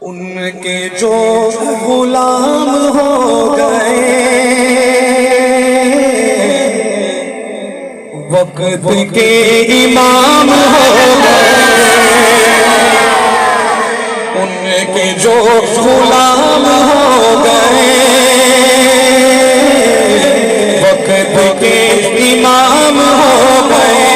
उनके जो गुलाम हो गए, वक्त के इमाम हो गए। उनके जो गुलाम हो गए, वक्त के इमाम हो गए।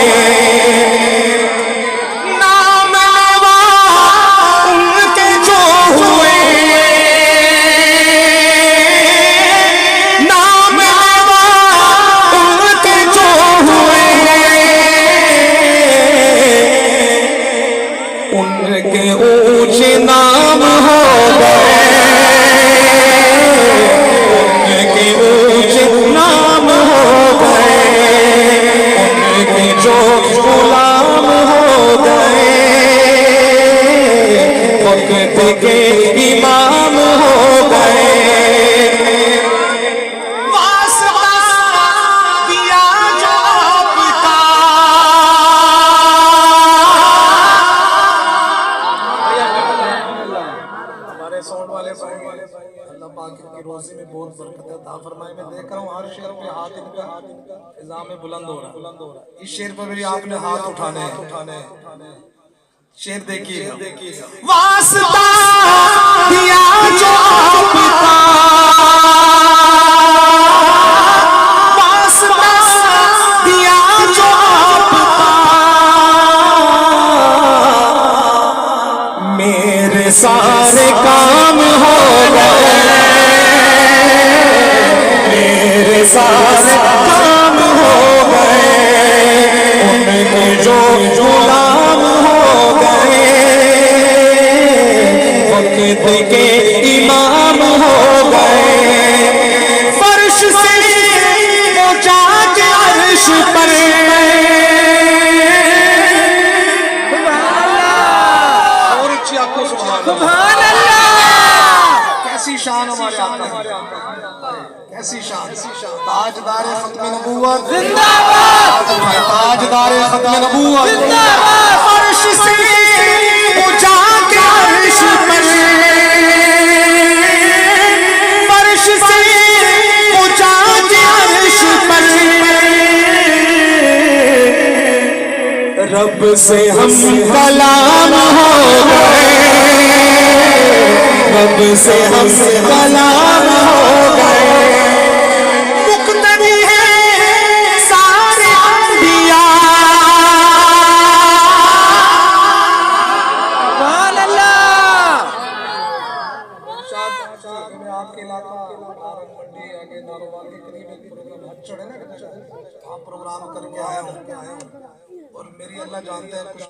उनके ऊंचे नाम हो गए, उनके ऊंचे नाम हो गए। उनके जो गुलाम हो गए, वक्त के इमाम हो गए। अल्लाह पाक की रोज़ी में बहुत बरकत अता फरमाए। मैं देख रहा हूँ हर शेर पे हाथ इनका इज़ाम में बुलंद हो रहा है। इस शेर पर भी आपने हाथ उठाने शेर देखिए। वास्ता दिया जो आपका, वास्ता दिया जो आपका, मेरे सारे काम हो गए, मेरे सारे काम हो गए। उनके जो गुलाम हो गए, वक्त के इमाम हो गए। फर्श से पहुंचा के अर्श पर, सुभान अल्लाह। कैसी शान हमारे आका, कैसी शान। ताजदारे खत्म नबूवत जिंदाबाद, ताजदारे खत्म नबूवत जिंदाबाद। फर्श से पहुंचा के अर्श पर, फर्श से पहुंचा के अर्श पर, रब से हम कलाम हो गए, रब से हम कलाम हो गए। मुक़्तदी है सारे अंबिया, सुभान अल्लाह। मैं आपके इलाका आरंग मंडी आगे नारोवाल के करीब एक प्रोग्राम हज चढ़े ना, आप प्रोग्राम करके आया हूँ और मेरी अल्लाह जानते हैं